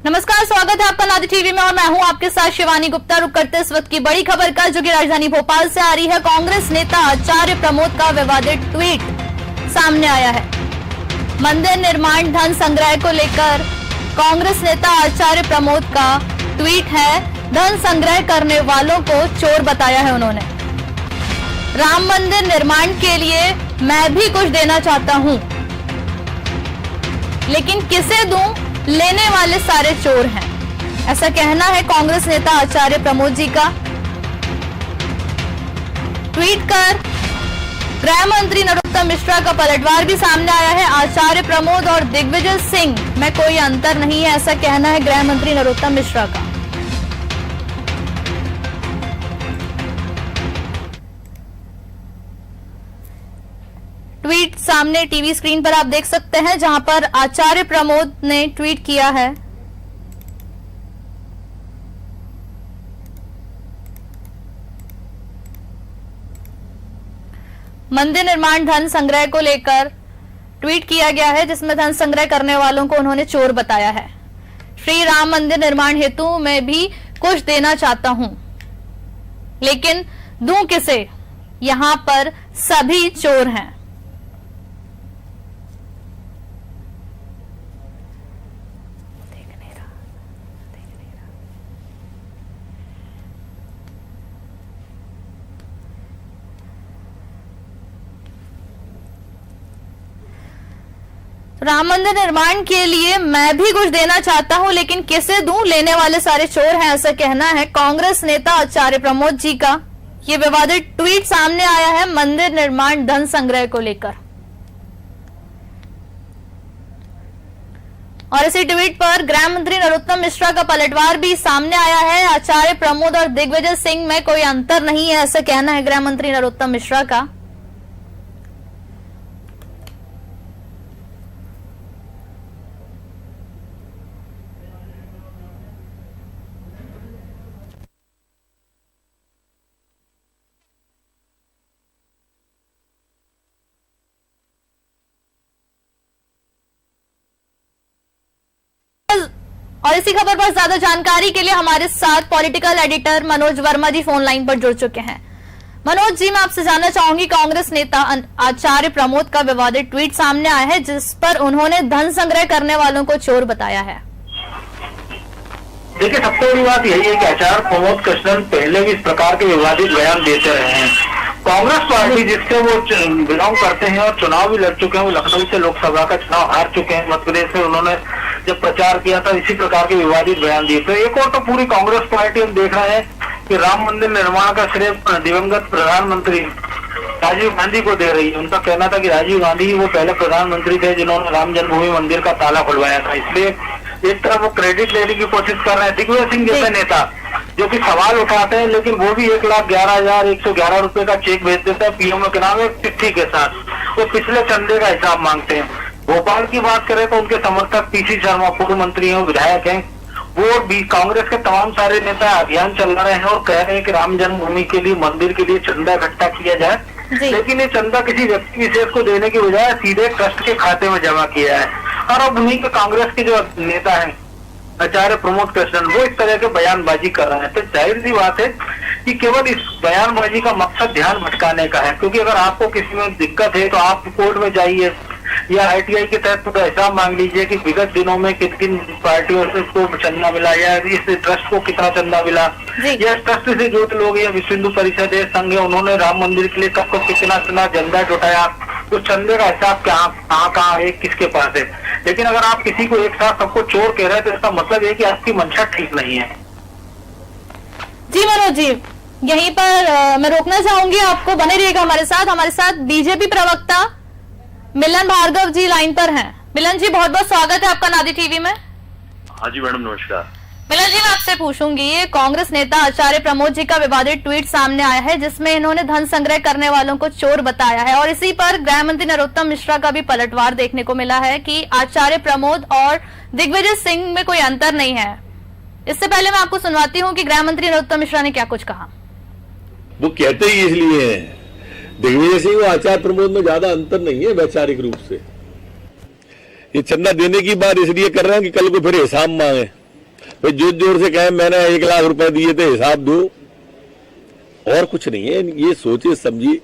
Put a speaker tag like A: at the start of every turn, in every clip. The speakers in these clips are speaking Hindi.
A: नमस्कार, स्वागत है आपका नादी टीवी में और मैं हूं आपके साथ शिवानी गुप्ता। रुक करते इस वक्त की बड़ी खबर का, जो कि राजधानी भोपाल से आ रही है। कांग्रेस नेता आचार्य प्रमोद का विवादित ट्वीट सामने आया है। मंदिर निर्माण धन संग्रह को लेकर कांग्रेस नेता आचार्य प्रमोद का ट्वीट है। धन संग्रह करने वालों को चोर बताया है उन्होंने। राम मंदिर निर्माण के लिए मैं भी कुछ देना चाहता हूं, लेकिन किसे दूं, लेने वाले सारे चोर हैं, ऐसा कहना है कांग्रेस नेता आचार्य प्रमोद जी का। ट्वीट कर गृह मंत्री नरोत्तम मिश्रा का पलटवार भी सामने आया है। आचार्य प्रमोद और दिग्विजय सिंह में कोई अंतर नहीं है, ऐसा कहना है गृह मंत्री नरोत्तम मिश्रा का। ट्वीट सामने टीवी स्क्रीन पर आप देख सकते हैं, जहां पर आचार्य प्रमोद ने ट्वीट किया है। मंदिर निर्माण धन संग्रह को लेकर ट्वीट किया गया है, जिसमें धन संग्रह करने वालों को उन्होंने चोर बताया है। श्री राम मंदिर निर्माण हेतु मैं भी कुछ देना चाहता हूं, लेकिन दूं किसे, यहां पर सभी चोर हैं। राम मंदिर निर्माण के लिए मैं भी कुछ देना चाहता हूं, लेकिन किसे दूं, लेने वाले सारे चोर हैं, ऐसा कहना है कांग्रेस नेता आचार्य प्रमोद जी का। ये विवादित ट्वीट सामने आया है मंदिर निर्माण धन संग्रह को लेकर। और इसी ट्वीट पर गृह मंत्री नरोत्तम मिश्रा का पलटवार भी सामने आया है। आचार्य प्रमोद और दिग्विजय सिंह में कोई अंतर नहीं है, ऐसा कहना है गृह मंत्री नरोत्तम मिश्रा का। और इसी खबर पर ज्यादा जानकारी के लिए हमारे साथ पॉलिटिकल एडिटर मनोज वर्मा जी फोन लाइन पर जुड़ चुके हैं। मनोज जी, मैं आपसे जानना चाहूंगी, कांग्रेस नेता आचार्य प्रमोद का विवादित ट्वीट सामने आया है, जिस पर उन्होंने धन संग्रह करने वालों को चोर बताया है।
B: देखिए, सबसे बड़ी बात यही है कि आचार्य प्रमोद कृष्णन पहले भी इस प्रकार के विवादित बयान देते रहे हैं। कांग्रेस पार्टी जिससे वो बिलोंग करते हैं और चुनाव भी लड़ चुके हैं, वो लखनऊ से लोकसभा का चुनाव हार चुके हैं। मध्य प्रदेश में उन्होंने जब प्रचार किया था, इसी प्रकार के विवादित बयान दिए। तो एक और तो पूरी कांग्रेस पार्टी हम देख रहे हैं कि राम मंदिर निर्माण का श्रेय दिवंगत प्रधानमंत्री राजीव गांधी को दे रही है। उनका कहना था कि राजीव गांधी ही वो पहले प्रधानमंत्री थे जिन्होंने राम जन्मभूमि मंदिर का ताला खुलवाया था, इसलिए एक तरफ वो क्रेडिट लेने की कोशिश कर रहे हैं। दिग्विजय सिंह जैसे नेता जो कि सवाल उठाते हैं, लेकिन वो भी 1,11,111 रुपए का चेक भेज देते हैं पीएम के नाम एक चिट्ठी के साथ। वो पिछले चंदे का हिसाब मांगते हैं। भोपाल की बात करें तो उनके समर्थक पीसी शर्मा पूर्व मंत्री हैं, विधायक हैं, वो भी कांग्रेस के तमाम सारे नेता अभियान चला रहे हैं और कह रहे हैं कि राम जन्मभूमि के लिए, मंदिर के लिए चंदा इकट्ठा किया जाए, लेकिन ये चंदा किसी व्यक्ति विशेष को देने की बजाय सीधे ट्रस्ट के खाते में जमा किया है। और अब उन्हीं के कांग्रेस के जो नेता हैं आचार्य प्रमोद कृष्णन, वो इस तरह के बयानबाजी कर रहे हैं। तो जाहिर सी बात है कि केवल इस बयानबाजी का मकसद ध्यान भटकाने का है, क्योंकि अगर आपको किसी में दिक्कत है तो आप कोर्ट में जाइए या आईटीआई के तहत पूरा हिसाब मांग लीजिए कि विगत दिनों में किन किन पार्टियों से को चंदा मिला या इस ट्रस्ट को कितना चंदा मिला, या ट्रस्ट से जुड़े लोग या विश्व हिंदू परिषद है, संघ है, उन्होंने राम मंदिर के लिए कब कितना चंदा जुटाया, तो चंदे का हिसाब कहाँ है, किसके पास है। लेकिन अगर आप किसी को एक साथ सबको चोर कह रहे हैं तो इसका मतलब है कि आपकी मंशा ठीक नहीं है।
A: जी मनोज जी, यहीं पर मैं रोकना चाहूंगी आपको, बने रहिएगा हमारे साथ बीजेपी प्रवक्ता मिलन भार्गव जी लाइन पर हैं। मिलन जी, बहुत बहुत स्वागत है आपका नादी टीवी में।
C: हाँ जी मैडम, नमस्कार।
A: मिलन जी, मैं आपसे पूछूंगी, ये कांग्रेस नेता आचार्य प्रमोद जी का विवादित ट्वीट सामने आया है, जिसमें इन्होंने धन संग्रह करने वालों को चोर बताया है, और इसी पर गृह मंत्री नरोत्तम मिश्रा का भी पलटवार देखने को मिला है कि आचार्य प्रमोद और दिग्विजय सिंह में कोई अंतर नहीं है। इससे पहले मैं आपको सुनवाती हूँ कि गृह मंत्री नरोत्तम मिश्रा ने क्या कुछ कहा।
D: वो कहते ही इसलिए हैं, दिग्विजय सिंह और आचार्य प्रमोद में ज्यादा अंतर नहीं है वैचारिक रूप से। ये चंदा देने की बात इसलिए कर रहे हैं कि कल को फिर हिसाब मांगे। भाई जोर जोर से कहे मैंने 1 लाख रुपए दिए थे, हिसाब दो, और कुछ नहीं है। ये सोचे समझिए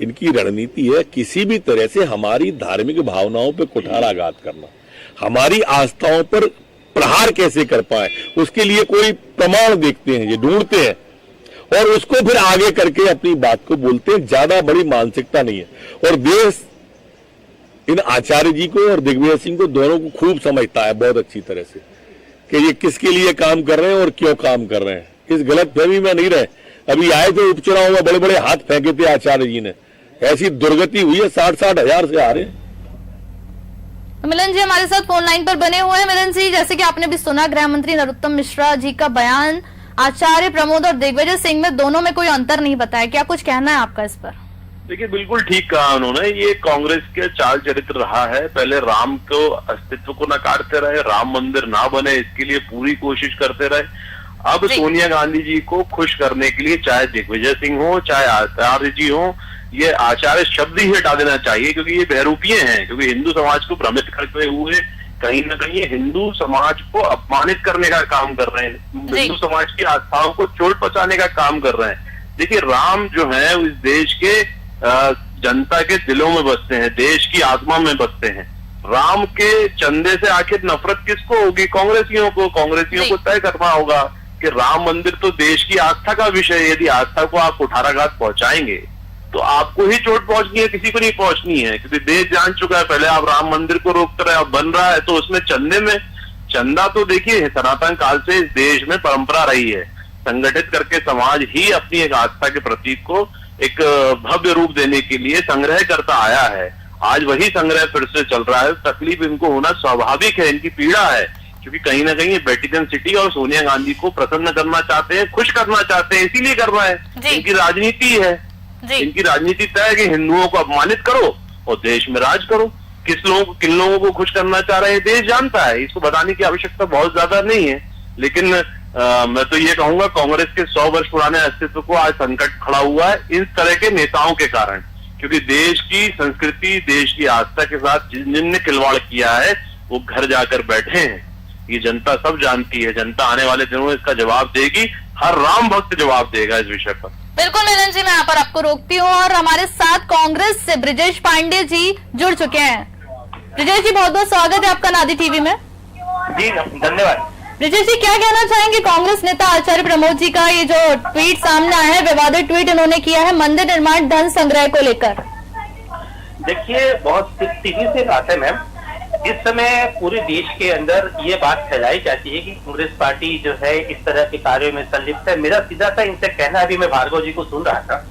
D: इनकी रणनीति है किसी भी तरह से हमारी धार्मिक भावनाओं पर कुठाराघात करना, हमारी आस्थाओं पर प्रहार कैसे कर पाए, उसके लिए कोई प्रमाण देखते हैं, ये ढूंढते हैं और उसको फिर आगे करके अपनी बात को बोलते हैं। ज्यादा बड़ी मानसिकता नहीं है। और देश इन आचार्य जी को और दिग्विजय सिंह को दोनों को खूब समझता है बहुत अच्छी तरह से कि ये किसके लिए काम कर रहे हैं और क्यों काम कर रहे हैं। इस गलतफहमी में नहीं रहे। अभी आए थे उपचुनाव में, बड़े बड़े हाथ फेंके थे आचार्य जी ने, ऐसी दुर्गति हुई है, 60-60 हजार से आ रहे हैं।
A: मिलन जी हमारे साथ फोन लाइन पर बने हुए हैं। मिलन जी, जैसे कि आपने भी सुना गृह मंत्री नरोत्तम मिश्रा जी का बयान, आचार्य प्रमोद और दिग्विजय सिंह में दोनों में कोई अंतर नहीं बताया, क्या कुछ कहना है आपका इस पर?
C: देखिए, बिल्कुल ठीक कहा उन्होंने। ये कांग्रेस के चाल चरित्र रहा है। पहले राम को अस्तित्व को नकारते रहे, राम मंदिर ना बने इसके लिए पूरी कोशिश करते रहे। अब सोनिया गांधी जी को खुश करने के लिए चाहे दिग्विजय सिंह हो चाहे आचार्य जी हो, ये आचार्य शब्द ही हटा देना चाहिए, क्योंकि ये बहरूपिये हैं। क्योंकि हिंदू समाज को भ्रमित करते हुए कहीं ना कहीं हिंदू समाज को अपमानित करने का काम कर रहे हैं, हिंदू समाज की आस्थाओं को चोट पहुंचाने का काम कर रहे हैं। देखिए, राम जो है इस देश के जनता के दिलों में बसते हैं, देश की आत्मा में बसते हैं। राम के चंदे से आखिर नफरत किसको होगी? कांग्रेसियों को। कांग्रेसियों को तय करना होगा कि राम मंदिर तो देश की आस्था का विषय है। यदि आस्था को आप कुठाराघात पहुंचाएंगे तो आपको ही चोट पहुंचनी है, किसी को नहीं पहुंचनी है। क्योंकि देश जान चुका है, पहले आप राम मंदिर को रोकते रहे, अब बन रहा है तो उसमें चंदे में चंदा तो देखिए सनातन काल से इस देश में परंपरा रही है। संगठित करके समाज ही अपनी एक आस्था के प्रतीक को एक भव्य रूप देने के लिए संग्रह करता आया है। आज वही संग्रह फिर से चल रहा है। तकलीफ इनको होना स्वाभाविक है, इनकी पीड़ा है, क्योंकि कहीं ना कहीं वेटिकन सिटी और सोनिया गांधी को प्रसन्न करना चाहते हैं, खुश करना चाहते हैं, इसीलिए कर रहे हैं। इनकी राजनीति है, इनकी राजनीति तय है कि हिंदुओं को अपमानित करो और देश में राज करो। किन लोगों को खुश करना चाह रहे हैं देश जानता है, इसको बताने की आवश्यकता बहुत ज्यादा नहीं है। लेकिन मैं तो ये कहूंगा कांग्रेस के 100 वर्ष पुराने अस्तित्व को आज संकट खड़ा हुआ है इन तरह के नेताओं के कारण। क्योंकि देश की संस्कृति, देश की आस्था के साथ जिनने खिलवाड़ किया है वो घर जाकर बैठे हैं। ये जनता सब जानती है। जनता आने वाले दिनों में इसका जवाब देगी। हर राम भक्त जवाब देगा इस विषय पर।
A: बिल्कुल मिलन जी, मैं यहाँ पर आपको रोकती हूँ और हमारे साथ कांग्रेस से ब्रिजेश पांडे जी जुड़ चुके हैं। ब्रिजेश जी, बहुत बहुत स्वागत है आपका नादी टीवी में।
B: जी धन्यवाद।
A: ब्रिजेश जी, क्या कहना चाहेंगे कांग्रेस नेता आचार्य प्रमोद जी का ये जो ट्वीट सामने आया है, विवादित ट्वीट इन्होंने किया है मंदिर निर्माण धन संग्रह को लेकर?
E: देखिए, बहुत सीधी सी बात है मैम। इस समय पूरे देश के अंदर ये बात फैलाई जाती है कि कांग्रेस पार्टी जो है इस तरह के कार्यों में संलिप्त है। मेरा सीधा सा इनसे कहना, अभी मैं भार्गव जी को सुन रहा था,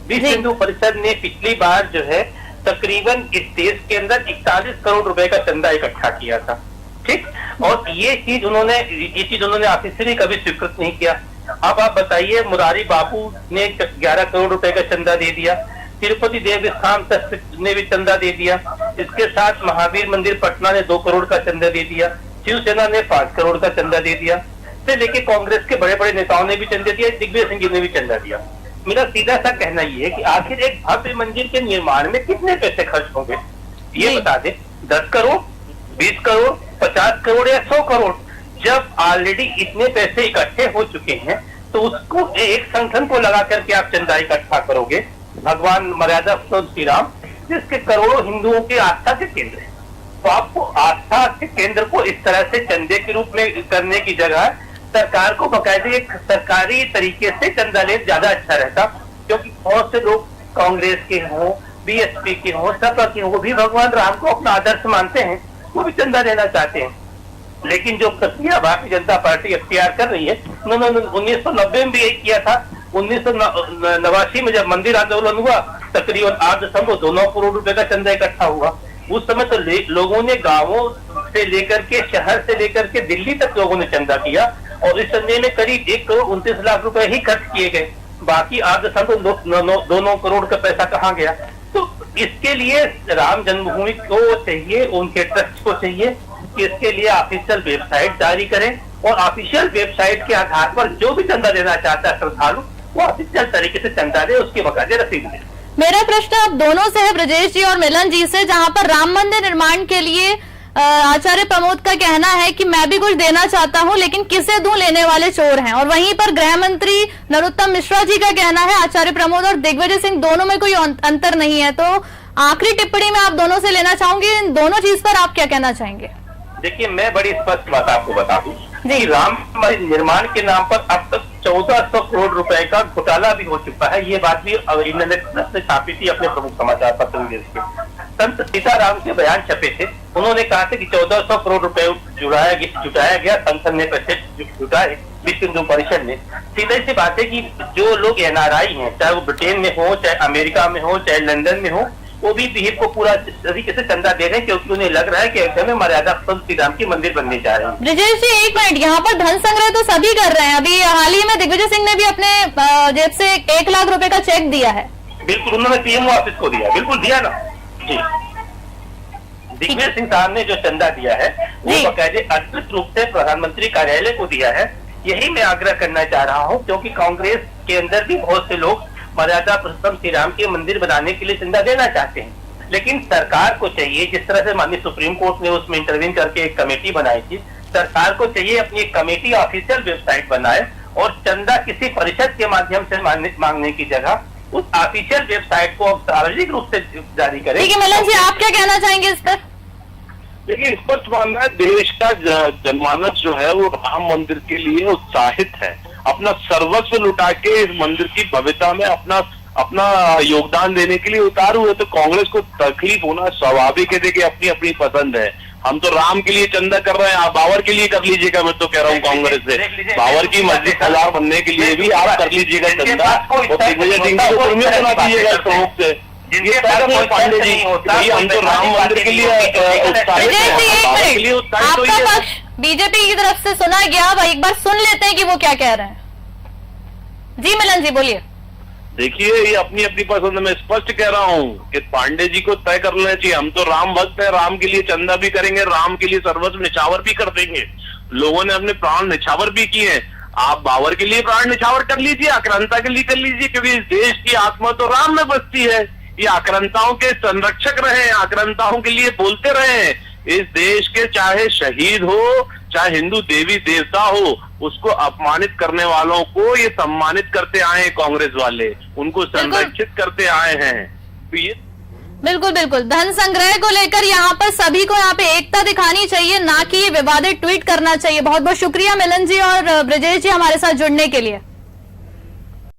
E: विश्व हिंदू परिषद ने पिछली बार जो है तकरीबन इस देश के अंदर 41 करोड़ रुपए का चंदा इकट्ठा किया था, ठीक। और ये चीज उन्होंने ऑफिशियली कभी स्वीकृत नहीं किया। अब आप बताइए, मुरारी बापू ने 11 करोड़ रुपए का चंदा दे दिया, तिरुपति देवस्थान ट्रस्ट ने भी चंदा दे दिया, इसके साथ महावीर मंदिर पटना ने 2 करोड़ का चंदा दे दिया, शिवसेना ने 5 करोड़ का चंदा दे दिया, से लेके कांग्रेस के बड़े बड़े नेताओं ने भी चंदा दिया, दिग्विजय सिंह ने भी चंदा दिया। मेरा सीधा सा कहना ये है कि आखिर एक भव्य मंदिर के निर्माण में कितने पैसे खर्च होंगे ये बता दे। 10 करोड़, 20 करोड़, 50 करोड़ या 100 करोड़? जब ऑलरेडी इतने पैसे इकट्ठे हो चुके हैं तो उसको एक संगठन को लगा करके आप चंदा इकट्ठा करोगे। भगवान मर्यादा पुरुषोत्तम श्री राम, जिसके करोड़ों हिंदुओं की आस्था के केंद्र है, तो आपको आस्था के केंद्र को इस तरह से चंदे के रूप में करने की जगह सरकार को बकायदे एक सरकारी तरीके से चंदा ले ज्यादा अच्छा रहता। क्योंकि बहुत से लोग कांग्रेस के हों, बीएसपी के हों, सपा के हों, वो भी भगवान राम को अपना आदर्श मानते हैं, वो भी चंदा देना चाहते हैं। लेकिन जो प्रक्रिया भारतीय जनता पार्टी अख्तियार कर रही है, उन्होंने 1990 में भी यही किया था। 1989 में जब मंदिर आंदोलन हुआ, तकरीबन 8.2 करोड़ रुपए का चंदा इकट्ठा हुआ। उस समय तो लोगों ने गांवों से लेकर के, शहर से लेकर के दिल्ली तक लोगों ने चंदा किया और इस चंदे में करीब 1 करोड़ 29 लाख रुपए ही खर्च किए गए। बाकी 8.2 करोड़ का पैसा कहाँ गया? तो इसके लिए राम जन्मभूमि को चाहिए, उनके ट्रस्ट को चाहिए कि इसके लिए ऑफिशियल वेबसाइट जारी करें और ऑफिशियल वेबसाइट के आधार पर जो भी चंदा देना चाहता है श्रद्धालु, वो ऑफिशियल तरीके से चंदा दे, उसके बकायदे रसीद दे।
A: मेरा प्रश्न अब दोनों से है, ब्रजेश जी और मिलन जी से, जहां पर राम मंदिर निर्माण के लिए आचार्य प्रमोद का कहना है कि मैं भी कुछ देना चाहता हूं लेकिन किसे दूं, लेने वाले चोर हैं। और वहीं पर गृह मंत्री नरोत्तम मिश्रा जी का कहना है आचार्य प्रमोद और दिग्विजय सिंह दोनों में कोई अंतर नहीं है। तो आखिरी टिप्पणी में आप दोनों से लेना चाहूंगी, इन दोनों चीज पर आप क्या कहना चाहेंगे? देखिए,
E: मैं बड़ी स्पष्ट बात आपको बता दूं कि राम निर्माण के नाम पर अब तक 1400 करोड़ रुपए का घोटाला भी हो चुका है। ये बात भी इन्होंने छापी थी अपने प्रमुख समाचार पत्र के। संत सीताराम के बयान छपे थे, उन्होंने कहा था कि 1400 करोड़ रुपए जुटाया गया, संसद ने पैसे जुटाए, विश्व हिंदू परिषद ने। सीधे सी बात है कि जो लोग NRI हैं, चाहे वो ब्रिटेन में हो, चाहे अमेरिका में हो, चाहे लंदन में हो, वो भी विहिप को पूरा तरीके से चंदा दे रहे हैं क्योंकि उन्हें लग रहा है कि ऐसे में मर्यादा संत श्री राम की मंदिर बनने जा रहे हैं।
A: ब्रिजेश जी, एक मिनट, यहाँ पर धन संग्रह तो सभी कर रहे हैं। अभी हाल ही में दिग्विजय सिंह ने भी अपने जेब से 1 लाख रुपए का चेक दिया है।
E: बिल्कुल, उन्होंने पीएमओ ऑफिस को दिया, बिल्कुल दिया ना जी। दिग्विजय सिंह साहब ने जो चंदा दिया है वो बकायदे अधिकृत रूप से प्रधानमंत्री कार्यालय को दिया है। यही मैं आग्रह करना चाह रहा हूँ क्योंकि कांग्रेस के अंदर भी बहुत से लोग मर्यादा पुरुषोत्तम श्री राम के मंदिर बनाने के लिए चंदा देना चाहते हैं, लेकिन सरकार को चाहिए, जिस तरह से माननीय सुप्रीम कोर्ट ने उसमें इंटरवीन करके एक कमेटी बनाई थी, सरकार को चाहिए अपनी एक कमेटी ऑफिशियल वेबसाइट बनाए और चंदा किसी परिषद के माध्यम से मांगने की जगह उस ऑफिशियल वेबसाइट को सार्वजनिक रूप से जारी करें।
A: ठीक है मिलन जी, आप क्या कहना चाहेंगे इस पर?
C: देखिए, स्पष्ट मानना है, देश का जनमानस जो है वो राम मंदिर के लिए उत्साहित है, अपना सर्वस्व लुटा के इस मंदिर की भव्यता में अपना योगदान देने के लिए उतारू हुए। तो कांग्रेस को तकलीफ होना स्वाभाविक है। देखिए, अपनी अपनी पसंद है। हम तो राम के लिए चंदा कर रहे हैं, आप बाबर के लिए कर लीजिएगा। मैं तो कह रहा हूँ कांग्रेस से, बाबर की मस्जिद हजार बनने के लिए भी आप कर लीजिएगा चंदा, और दिग्विजय सिंह को उम्मीद बना दीजिएगा प्रमुख से। पांडे जी, हम तो राम मंदिर के लिए
A: आपका पक्ष बीजेपी की तरफ से सुना गया, अब एक बार सुन लेते हैं कि वो क्या कह रहे हैं। जी मिलन जी, बोलिए।
C: देखिए, ये अपनी अपनी पसंद में स्पष्ट कह रहा हूँ कि पांडे जी को तय कर लेना चाहिए। हम तो राम भक्त है, राम के लिए चंदा भी करेंगे, राम के लिए सर्वस्व निछावर भी कर देंगे। लोगों ने अपने प्राण निछावर भी किए हैं, आप बाबर के लिए प्राण निछावर कर लीजिए, आक्रांता के लिए कर लीजिए, क्योंकि इस देश की आत्मा तो राम में बसती है। ये आक्रांताओं के संरक्षक रहे, आक्रांताओं के लिए बोलते रहे। इस देश के चाहे शहीद हो, चाहे हिंदू देवी देवता हो, उसको अपमानित करने वालों को ये सम्मानित करते आए हैं कांग्रेस वाले, उनको संरक्षित करते आए हैं। तो ये
A: बिल्कुल बिल्कुल, धन संग्रह को लेकर यहाँ पर सभी को यहाँ पे एकता दिखानी चाहिए, ना कि ये विवादित ट्वीट करना चाहिए। बहुत बहुत शुक्रिया मिलन जी और ब्रजेश जी हमारे साथ जुड़ने के लिए।